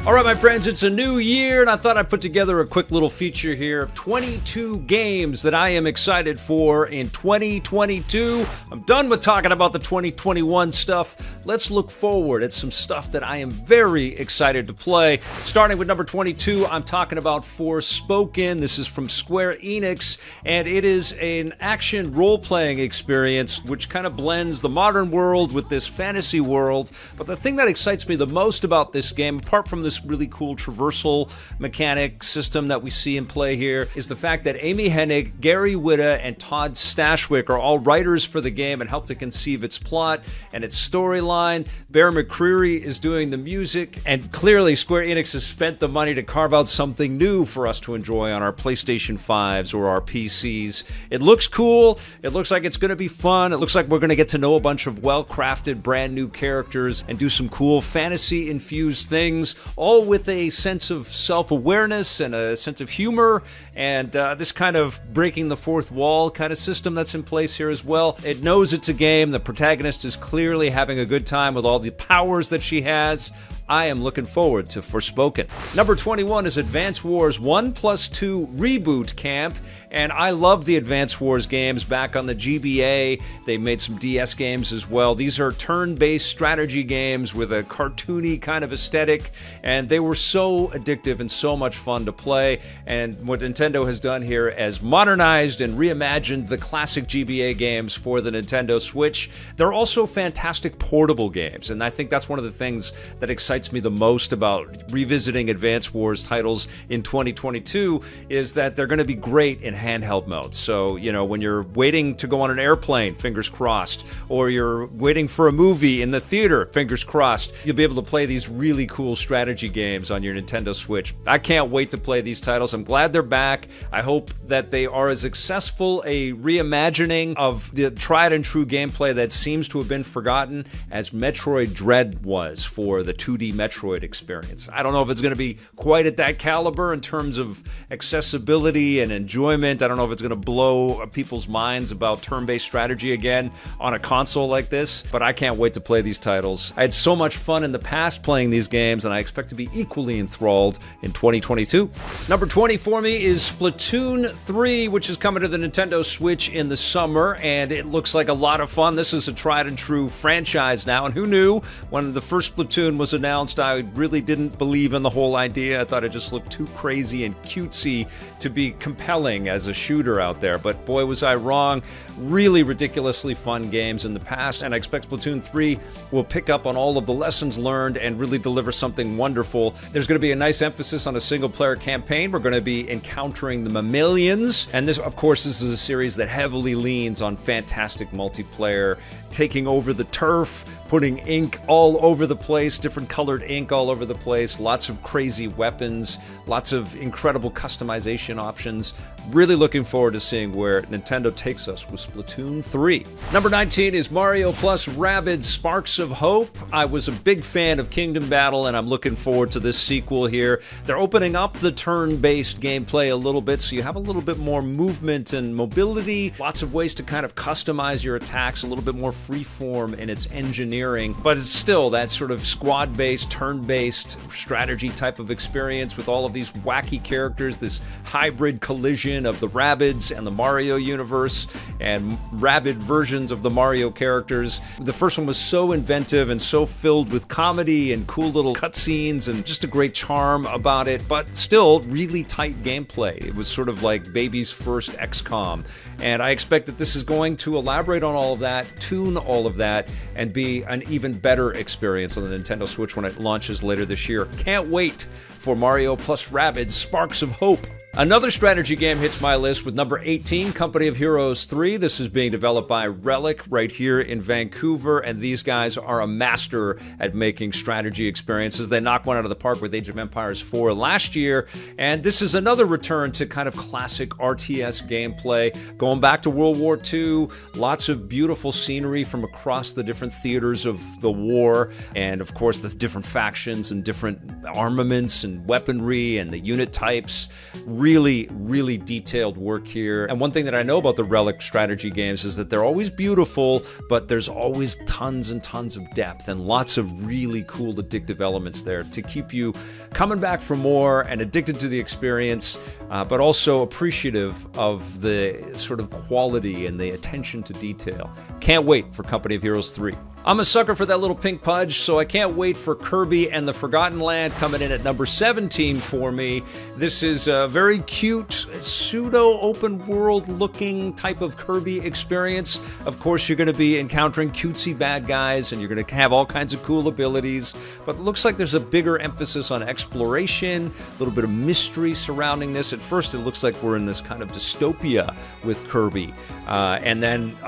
All right, my friends, it's a new year, and I thought I'd put together a quick little feature here of 22 games that I am excited for in 2022. I'm done with talking about the 2021 stuff. Let's look forward at some stuff that I am very excited to play. Starting with number 22, I'm talking about Forspoken. This is from Square Enix, and it is an action role-playing experience which kind of blends the modern world with this fantasy world. But the thing that excites me the most about this game, apart from this really cool traversal mechanic system that we see in play here, is the fact that Amy Hennig, Gary Whitta, and Todd Stashwick are all writers for the game and helped to conceive its plot and its storyline. Bear McCreary is doing the music, and clearly Square Enix has spent the money to carve out something new for us to enjoy on our PlayStation 5s or our PCs. It looks cool, it looks like it's going to be fun, it looks like we're going to get to know a bunch of well-crafted brand new characters and do some cool fantasy-infused things, all with a sense of self-awareness and a sense of humor, and this kind of breaking the fourth wall kind of system that's in place here as well. It knows it's a game. The protagonist is clearly having a good time with all the powers that she has. I am looking forward to Forspoken. Number 21 is Advance Wars 1+2 Reboot Camp, and I love the Advance Wars games back on the GBA. They made some DS games as well. These are turn-based strategy games with a cartoony kind of aesthetic, and they were so addictive and so much fun to play. And what Nintendo has done here is modernized and reimagined the classic GBA games for the Nintendo Switch. They're also fantastic portable games, and I think that's one of the things that excites me the most about revisiting Advance Wars titles in 2022 is that they're going to be great in handheld mode. So, you know, when you're waiting to go on an airplane, fingers crossed, or you're waiting for a movie in the theater, fingers crossed, you'll be able to play these really cool strategy games on your Nintendo Switch. I can't wait to play these titles. I'm glad they're back. I hope that they are as successful a reimagining of the tried and true gameplay that seems to have been forgotten as Metroid Dread was for the 2D Metroid experience. I don't know if it's going to be quite at that caliber in terms of accessibility and enjoyment. I don't know if it's going to blow people's minds about turn-based strategy again on a console like this, but I can't wait to play these titles. I had so much fun in the past playing these games, and I expect to be equally enthralled in 2022. Number 20 for me is Splatoon 3, which is coming to the Nintendo Switch in the summer, and it looks like a lot of fun. This is a tried and true franchise now, and who knew when the first Splatoon was announced, I really didn't believe in the whole idea. I thought it just looked too crazy and cutesy to be compelling as a shooter out there, but boy was I wrong. Really ridiculously fun games in the past, and I expect Splatoon 3 will pick up on all of the lessons learned and really deliver something wonderful. There's going to be a nice emphasis on a single-player campaign. We're going to be encountering the mammalians, and this, of course, this is a series that heavily leans on fantastic multiplayer, taking over the turf, putting ink all over the place, different colored ink all over the place, lots of crazy weapons, lots of incredible customization options. Really looking forward to seeing where Nintendo takes us with Splatoon 3. Number 19 is Mario plus Rabbids Sparks of Hope. I was a big fan of Kingdom Battle, and I'm looking forward to this sequel here. They're opening up the turn-based gameplay a little bit, so you have a little bit more movement and mobility, lots of ways to kind of customize your attacks, a little bit more freeform in its engineering, but it's still that sort of squad-based, turn-based strategy type of experience with all of these wacky characters, this hybrid collision of the Rabbids and the Mario universe, and Rabbid versions of the Mario characters. The first one was so inventive and so filled with comedy and cool little cutscenes and just a great charm about it, but still really tight gameplay. It was sort of like baby's first XCOM, and I expect that this is going to elaborate on all of that, tune all of that, and be an even better experience on the Nintendo Switch when it launches later this year. Can't wait for Mario plus Rabbids Sparks of Hope. Another strategy game hits my list with number 18, Company of Heroes 3. This is being developed by Relic right here in Vancouver, and these guys are a master at making strategy experiences. They knocked one out of the park with Age of Empires 4 last year, and this is another return to kind of classic RTS gameplay, going back to World War II, lots of beautiful scenery from across the different theaters of the war, and of course the different factions and different armaments and weaponry and the unit types. really, really detailed work here. And one thing that I know about the Relic strategy games is that they're always beautiful, but there's always tons and tons of depth and lots of really cool addictive elements there to keep you coming back for more and addicted to the experience, but also appreciative of the sort of quality and the attention to detail. Can't wait for Company of Heroes 3. I'm a sucker for that little pink pudge, so I can't wait for Kirby and the Forgotten Land coming in at number 17 for me. This is a very cute, pseudo-open world looking type of Kirby experience. Of course, you're going to be encountering cutesy bad guys, and you're going to have all kinds of cool abilities, but it looks like there's a bigger emphasis on exploration, a little bit of mystery surrounding this. At first, it looks like we're in this kind of dystopia with Kirby, and then,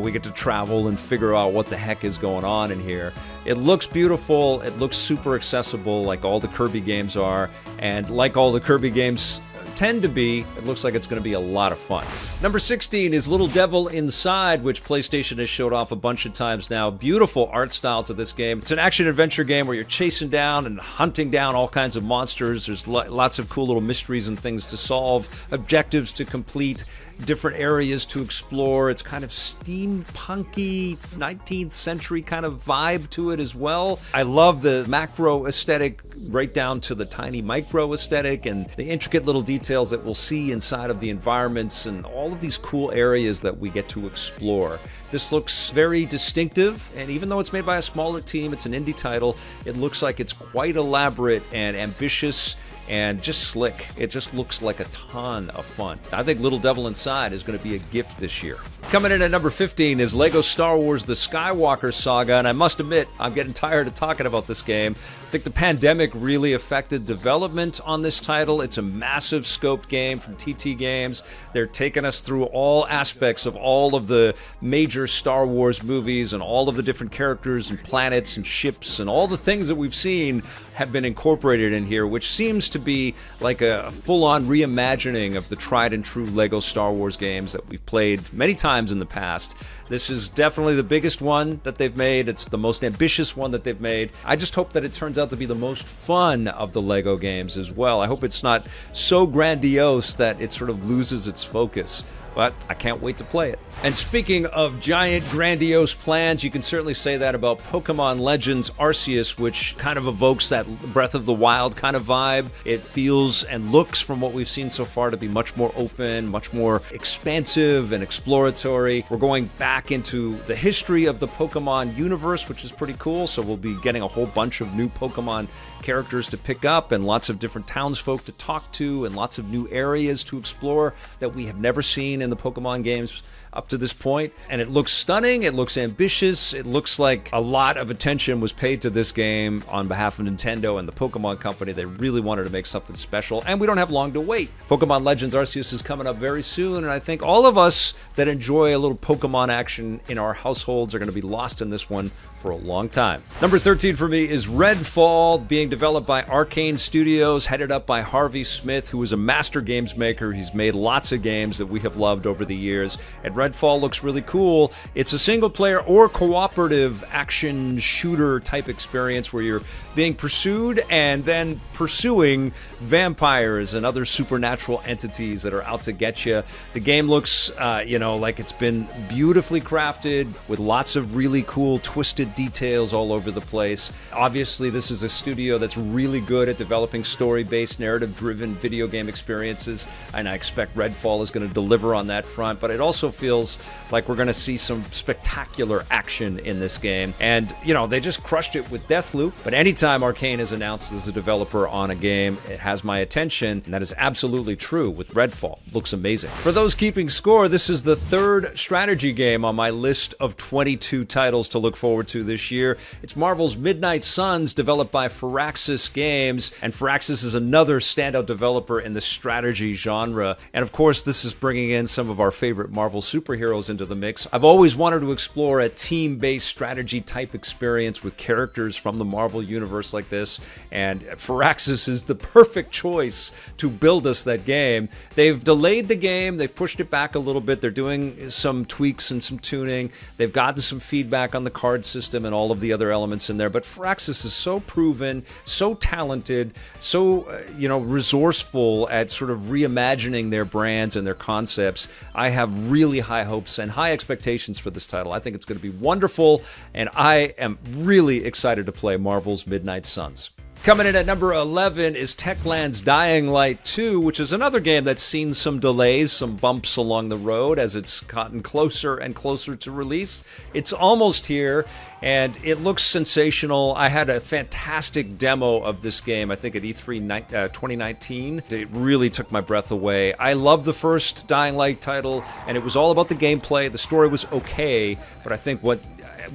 we get to travel and figure out what the heck is going on in here. It looks beautiful, it looks super accessible like all the Kirby games are, and like all the Kirby games tend to be, it looks like it's going to be a lot of fun. Number 16 is Little Devil Inside, which PlayStation has showed off a bunch of times now. Beautiful art style to this game. It's an action-adventure game where you're chasing down and hunting down all kinds of monsters. There's lots of cool little mysteries and things to solve, objectives to complete, different areas to explore. It's kind of steampunky, 19th century kind of vibe to it as well. I love the macro aesthetic right down to the tiny micro aesthetic and the intricate little details that we'll see inside of the environments and all of these cool areas that we get to explore. This looks very distinctive, and even though it's made by a smaller team, it's an indie title, it looks like it's quite elaborate and ambitious and just slick. It just looks like a ton of fun. I think Little Devil Inside is going to be a gift this year. Coming in at number 15 is Lego Star Wars The Skywalker Saga, and I must admit, I'm getting tired of talking about this game. I think the pandemic really affected development on this title. It's a massive scoped game from TT Games. They're taking us through all aspects of all of the major Star Wars movies, and all of the different characters and planets and ships and all the things that we've seen have been incorporated in here, which seems to be like a full-on reimagining of the tried and true Lego Star Wars games that we've played many times in the past. This is definitely the biggest one that they've made. It's the most ambitious one that they've made. I just hope that it turns out to be the most fun of the Lego games as well. I hope it's not so grandiose that it sort of loses its focus. But I can't wait to play it. And speaking of giant, grandiose plans, you can certainly say that about Pokemon Legends Arceus, which kind of evokes that Breath of the Wild kind of vibe. It feels and looks, from what we've seen so far, to be much more open, much more expansive and exploratory. We're going back into the history of the Pokemon universe, which is pretty cool. So we'll be getting a whole bunch of new Pokemon characters to pick up and lots of different townsfolk to talk to and lots of new areas to explore that we have never seen in the Pokemon games up to this point. And it looks stunning, it looks ambitious, it looks like a lot of attention was paid to this game on behalf of Nintendo and the Pokemon Company. They really wanted to make something special, and we don't have long to wait. Pokemon Legends Arceus is coming up very soon, and I think all of us that enjoy a little Pokemon action in our households are going to be lost in this one for a long time. Number 13 for me is Redfall, being developed by Arcane Studios, headed up by Harvey Smith, who is a master games maker. He's made lots of games that we have loved over the years, and Redfall looks really cool. It's a single-player or cooperative action shooter type experience where you're being pursued and then pursuing vampires and other supernatural entities that are out to get you. The game looks, like it's been beautifully crafted with lots of really cool twisted details all over the place. Obviously, this is a studio that's really good at developing story-based, narrative-driven video game experiences, and I expect Redfall is going to deliver on that front, but it also feels like we're going to see some spectacular action in this game. And, they just crushed it with Deathloop, but anytime Arcane is announced as a developer on a game, it has my attention, and that is absolutely true with Redfall. It looks amazing. For those keeping score, this is the third strategy game on my list of 22 titles to look forward to this year. It's Marvel's Midnight Suns, developed by Firaxis Games, and Firaxis is another standout developer in the strategy genre. And of course, this is bringing in some of our favorite Marvel superheroes into the mix. I've always wanted to explore a team-based strategy type experience with characters from the Marvel universe like this, and Firaxis is the perfect choice to build us that game. They've delayed the game, they've pushed it back a little bit, they're doing some tweaks and some tuning, they've gotten some feedback on the card system system and all of the other elements in there. But Firaxis is so proven, so talented, so resourceful at sort of reimagining their brands and their concepts. I have really high hopes and high expectations for this title. I think it's going to be wonderful, and I am really excited to play Marvel's Midnight Suns. Coming in at number 11 is Techland's Dying Light 2, which is another game that's seen some delays, some bumps along the road as it's gotten closer and closer to release. It's almost here, and it looks sensational. I had a fantastic demo of this game, I think at E3 2019. It really took my breath away. I love the first Dying Light title, and it was all about the gameplay. The story was okay, but I think what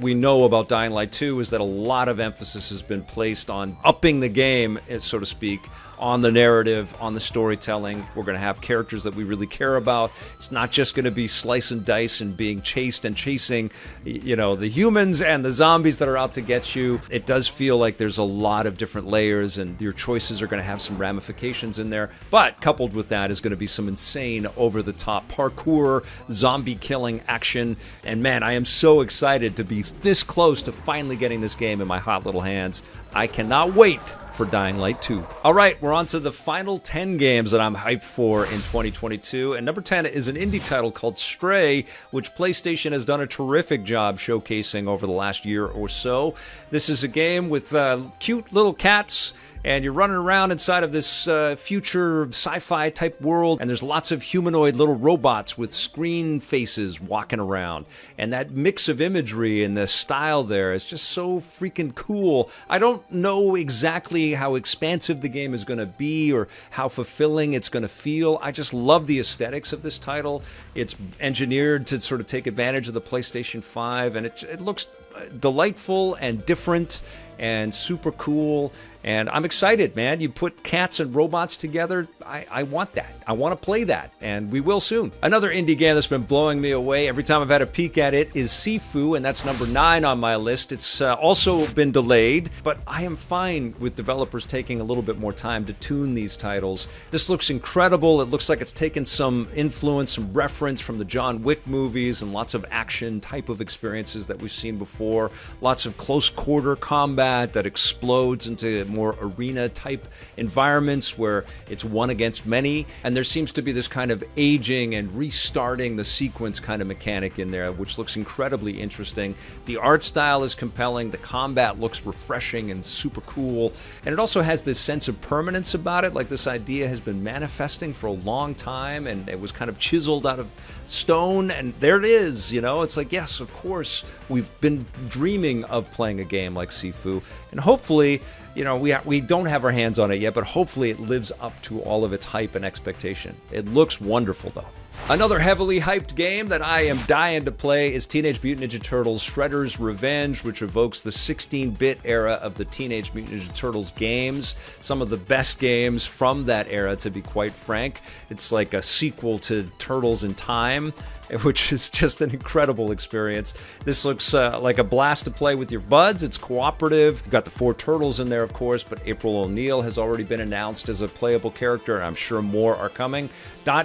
we know about Dying Light 2 is that a lot of emphasis has been placed on upping the game, so to speak, on the narrative, on the storytelling. We're going to have characters that we really care about. It's not just going to be slice and dice and being chased and chasing, the humans and the zombies that are out to get you. It does feel like there's a lot of different layers, and your choices are going to have some ramifications in there. But coupled with that is going to be some insane, over-the-top parkour, zombie-killing action. And man, I am so excited to be this close to finally getting this game in my hot little hands. I cannot wait for Dying Light 2. All right, we're on to the final 10 games that I'm hyped for in 2022. And number 10 is an indie title called Stray, which PlayStation has done a terrific job showcasing over the last year or so. This is a game with cute little cats, and you're running around inside of this future sci-fi type world, and there's lots of humanoid little robots with screen faces walking around. And that mix of imagery and the style there is just so freaking cool. I don't know exactly how expansive the game is going to be or how fulfilling it's going to feel. I just love the aesthetics of this title. It's engineered to sort of take advantage of the PlayStation 5, and it looks delightful and different and super cool. And I'm excited, man. You put cats and robots together. I want that. I want to play that, and we will soon. Another indie game that's been blowing me away every time I've had a peek at it is Sifu, and that's number 9 on my list. It's also been delayed, but I am fine with developers taking a little bit more time to tune these titles. This looks incredible. It looks like it's taken some influence, some reference from the John Wick movies and lots of action type of experiences that we've seen before. Lots of close quarter combat that explodes into more arena type environments where it's one against many, and there seems to be this kind of aging and restarting the sequence kind of mechanic in there, which looks incredibly interesting. The art style is compelling, the combat looks refreshing and super cool, and it also has this sense of permanence about it, like this idea has been manifesting for a long time, and it was kind of chiseled out of stone, and there it is. It's like, yes, of course, we've been dreaming of playing a game like Sifu, and hopefully, we don't have our hands on it yet, but hopefully it lives up to all of its hype and expectation. It looks wonderful, though. Another heavily hyped game that I am dying to play is Teenage Mutant Ninja Turtles Shredder's Revenge, which evokes the 16-bit era of the Teenage Mutant Ninja Turtles games. Some of the best games from that era, to be quite frank. It's like a sequel to Turtles in Time, which is just an incredible experience. This looks like a blast to play with your buds. It's cooperative. You've got the 4 turtles in there, of course, but April O'Neil has already been announced as a playable character, and I'm sure more are coming.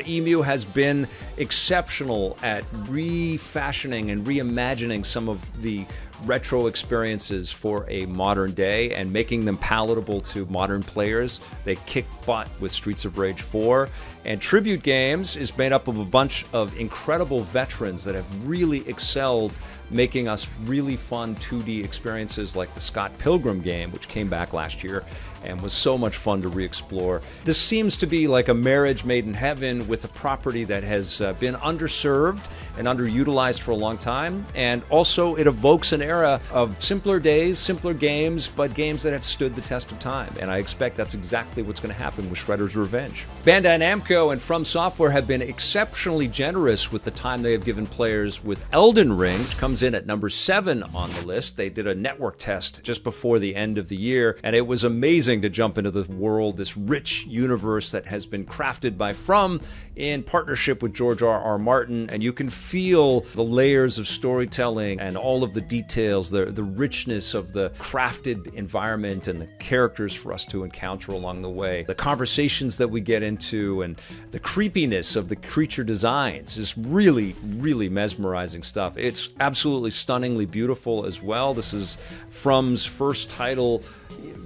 Emu has been exceptional at refashioning and reimagining some of the retro experiences for a modern day and making them palatable to modern players. They kick butt with Streets of Rage 4. And Tribute Games is made up of a bunch of incredible veterans that have really excelled making us really fun 2D experiences like the Scott Pilgrim game, which came back last year and was so much fun to re-explore. This seems to be like a marriage made in heaven with a property that has been underserved and underutilized for a long time, and also it evokes an era of simpler days, simpler games, but games that have stood the test of time, and I expect that's exactly what's going to happen with Shredder's Revenge. Bandai Namco and From Software have been exceptionally generous with the time they have given players with Elden Ring, which comes in at number 7 on the list. They did a network test just before the end of the year, and it was amazing to jump into the world, this rich universe that has been crafted by From in partnership with George R.R. Martin, and you can feel the layers of storytelling and all of the details, the richness of the crafted environment and the characters for us to encounter along the way. The conversations that we get into and the creepiness of the creature designs is really, really mesmerizing stuff. It's absolutely absolutely stunningly beautiful as well. This is From's first title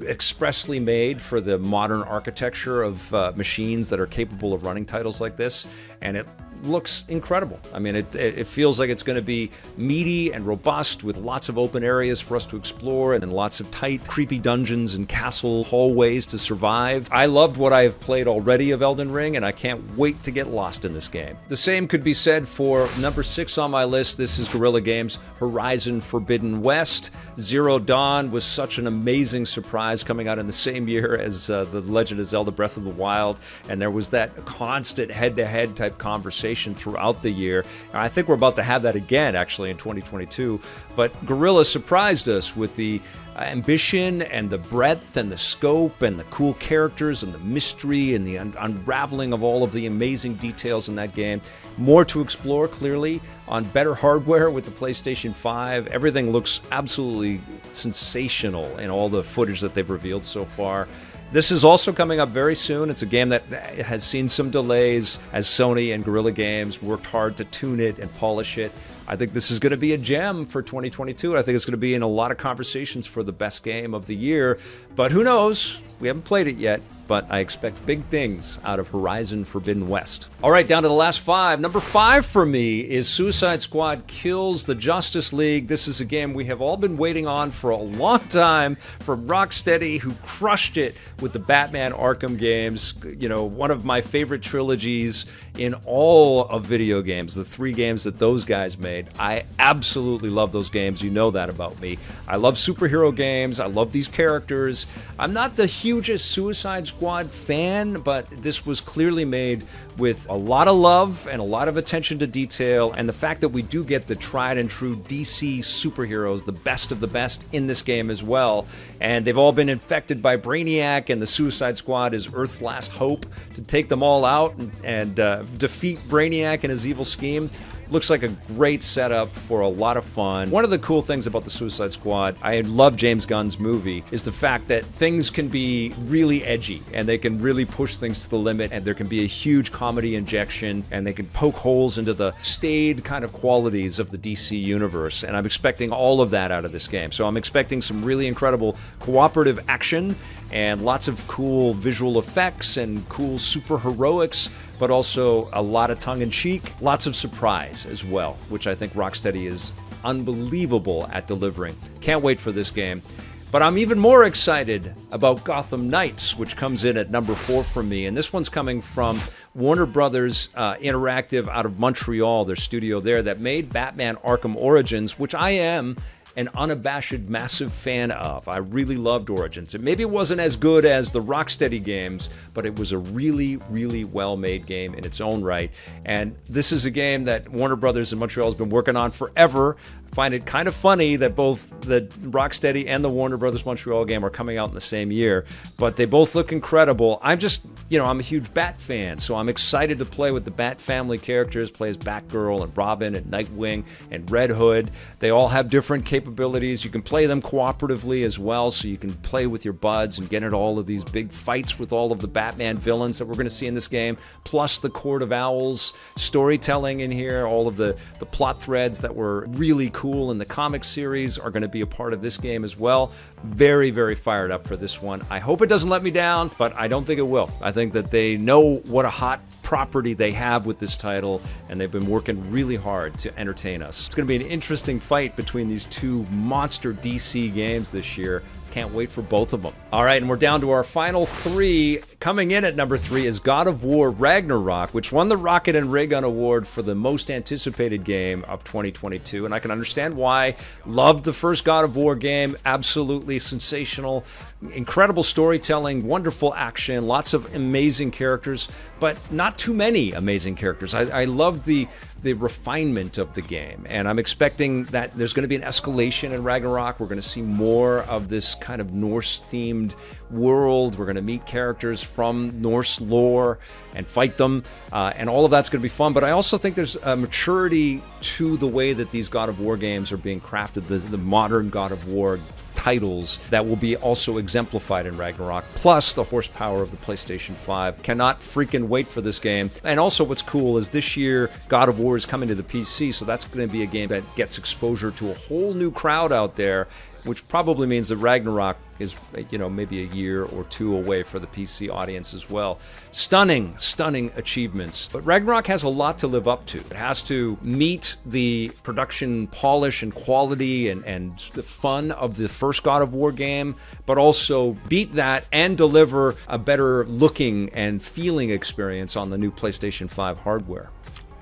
expressly made for the modern architecture of machines that are capable of running titles like this, and it looks incredible. I mean, it feels like it's going to be meaty and robust with lots of open areas for us to explore and lots of tight, creepy dungeons and castle hallways to survive. I loved what I have played already of Elden Ring, and I can't wait to get lost in this game. The same could be said for number 6 on my list. This is Guerrilla Games' Horizon Forbidden West. Zero Dawn was such an amazing surprise, coming out in the same year as The Legend of Zelda Breath of the Wild, and there was that constant head-to-head type conversation throughout the year. And I think we're about to have that again, actually, in 2022. But Guerrilla surprised us with the ambition and the breadth and the scope and the cool characters and the mystery and the unraveling of all of the amazing details in that game. More to explore, clearly, on better hardware with the PlayStation 5. Everything looks absolutely sensational in all the footage that they've revealed so far. This is also coming up very soon. It's a game that has seen some delays as Sony and Guerrilla Games worked hard to tune it and polish it. I think this is going to be a gem for 2022. I think it's going to be in a lot of conversations for the best game of the year. But who knows? We haven't played it yet, but I expect big things out of Horizon Forbidden West. All right, down to the last 5. Number 5 for me is Suicide Squad Kills the Justice League. This is a game we have all been waiting on for a long time from Rocksteady, who crushed it with the Batman Arkham games. You know, one of my favorite trilogies in all of video games, the 3 games that those guys made. I absolutely love those games. You know that about me. I love superhero games. I love these characters. I'm not the hugest Suicide Squad fan, but this was clearly made with a lot of love and a lot of attention to detail, and the fact that we do get the tried and true DC superheroes, the best of the best, in this game as well. And they've all been infected by Brainiac, and the Suicide Squad is Earth's last hope to take them all out and defeat Brainiac and his evil scheme. Looks like a great setup for a lot of fun. One of the cool things about the Suicide Squad, I love James Gunn's movie, is the fact that things can be really edgy and they can really push things to the limit, and there can be a huge comedy injection, and they can poke holes into the staid kind of qualities of the DC universe. And I'm expecting all of that out of this game. So I'm expecting some really incredible cooperative action and lots of cool visual effects and cool super heroics, but also a lot of tongue-in-cheek, lots of surprise as well, which I think Rocksteady is unbelievable at delivering. Can't wait for this game. But I'm even more excited about Gotham Knights, which comes in at number 4 for me. And this one's coming from Warner Brothers Interactive out of Montreal, their studio there, that made Batman Arkham Origins, which I am an unabashed massive fan of. I really loved Origins. Maybe it wasn't as good as the Rocksteady games, but it was a really, really well-made game in its own right. And this is a game that Warner Brothers in Montreal has been working on forever. I find it kind of funny that both the Rocksteady and the Warner Brothers Montreal game are coming out in the same year, but they both look incredible. I'm a huge Bat fan, so I'm excited to play with the Bat family characters, play as Batgirl and Robin and Nightwing and Red Hood. They all have different capabilities. You can play them cooperatively as well, so you can play with your buds and get into all of these big fights with all of the Batman villains that we're going to see in this game, plus the Court of Owls storytelling in here. All of the plot threads that were really cool in the comic series are going to be a part of this game as well. Very, very fired up for this one. I hope it doesn't let me down, but I don't think it will. I think that they know what a hot property they have with this title, and they've been working really hard to entertain us. It's going to be an interesting fight between these two monster DC games this year. Can't wait for both of them. All right, and we're down to our final 3. Coming in at number 3 is God of War Ragnarok, which won the Rocket and Ray Gun Award for the most anticipated game of 2022, and I can understand why. Loved the first God of War game, absolutely sensational. Incredible storytelling, wonderful action, lots of amazing characters, but not too many amazing characters. I love the refinement of the game, and I'm expecting that there's going to be an escalation in Ragnarok. We're going to see more of this kind of Norse-themed world. We're going to meet characters from Norse lore and fight them, and all of that's going to be fun. But I also think there's a maturity to the way that these God of War games are being crafted, the modern God of War titles that will be also exemplified in Ragnarok, plus the horsepower of the PlayStation 5. Cannot freaking wait for this game. And also what's cool is this year, God of War is coming to the PC, so that's going to be a game that gets exposure to a whole new crowd out there, which probably means that Ragnarok is, maybe a year or two away for the PC audience as well. Stunning, stunning achievements. But Ragnarok has a lot to live up to. It has to meet the production polish and quality and the fun of the first God of War game, but also beat that and deliver a better looking and feeling experience on the new PlayStation 5 hardware.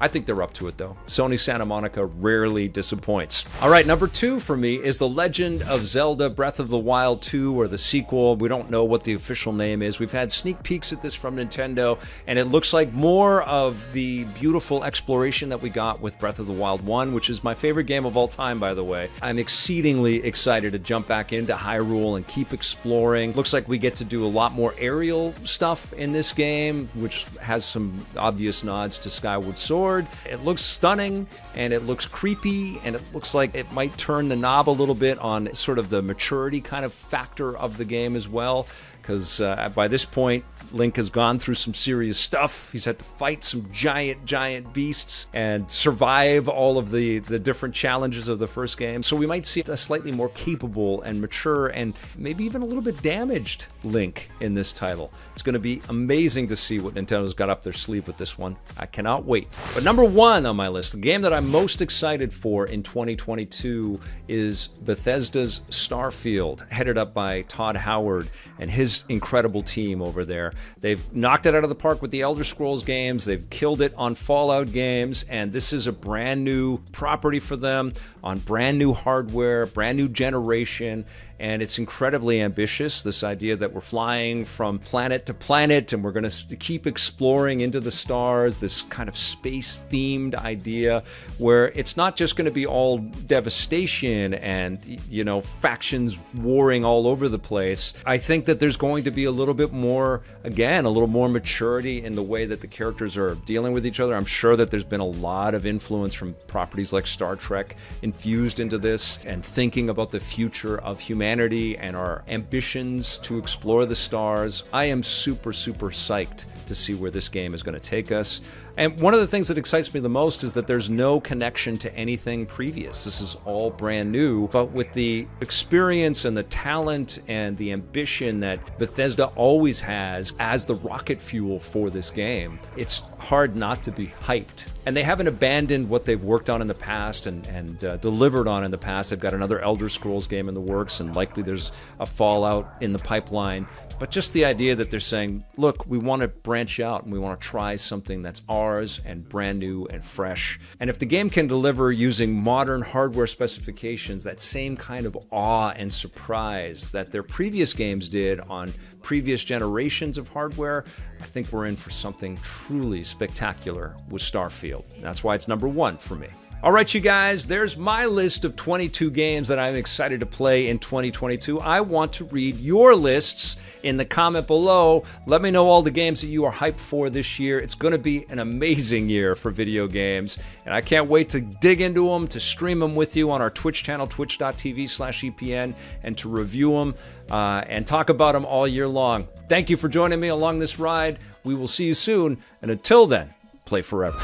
I think they're up to it, though. Sony Santa Monica rarely disappoints. All right, number 2 for me is The Legend of Zelda Breath of the Wild 2, or the sequel. We don't know what the official name is. We've had sneak peeks at this from Nintendo, and it looks like more of the beautiful exploration that we got with Breath of the Wild 1, which is my favorite game of all time, by the way. I'm exceedingly excited to jump back into Hyrule and keep exploring. Looks like we get to do a lot more aerial stuff in this game, which has some obvious nods to Skyward Sword. It looks stunning, and it looks creepy, and it looks like it might turn the knob a little bit on sort of the maturity kind of factor of the game as well, because by this point, Link has gone through some serious stuff. He's had to fight some giant beasts and survive all of the different challenges of the first game. So we might see a slightly more capable and mature and maybe even a little bit damaged Link in this title. It's going to be amazing to see what Nintendo's got up their sleeve with this one. I cannot wait. But number 1 on my list, the game that I'm most excited for in 2022 is Bethesda's Starfield, headed up by Todd Howard and his incredible team over there. They've knocked it out of the park with the Elder Scrolls games. They've killed it on Fallout games, and this is a brand new property for them on brand new hardware, brand new generation. And it's incredibly ambitious, this idea that we're flying from planet to planet and we're going to keep exploring into the stars, this kind of space-themed idea where it's not just going to be all devastation and, factions warring all over the place. I think that there's going to be a little bit more, again, a little more maturity in the way that the characters are dealing with each other. I'm sure that there's been a lot of influence from properties like Star Trek infused into this, and thinking about the future of humanity and our ambitions to explore the stars. I am super psyched to see where this game is going to take us. And one of the things that excites me the most is that there's no connection to anything previous. This is all brand new, but with the experience and the talent and the ambition that Bethesda always has as the rocket fuel for this game, it's hard not to be hyped. And they haven't abandoned what they've worked on in the past and delivered on in the past. They've got another Elder Scrolls game in the works, and likely there's a Fallout in the pipeline. But just the idea that they're saying, look, we want to branch out and we want to try something that's ours and brand new and fresh. And if the game can deliver using modern hardware specifications, that same kind of awe and surprise that their previous games did on previous generations of hardware, I think we're in for something truly spectacular with Starfield. That's why it's number 1 for me. All right, you guys, there's my list of 22 games that I'm excited to play in 2022. I want to read your lists in the comment below. Let me know all the games that you are hyped for this year. It's going to be an amazing year for video games, and I can't wait to dig into them, to stream them with you on our Twitch channel, twitch.tv/EPN, and to review them and talk about them all year long. Thank you for joining me along this ride. We will see you soon, and until then, play forever.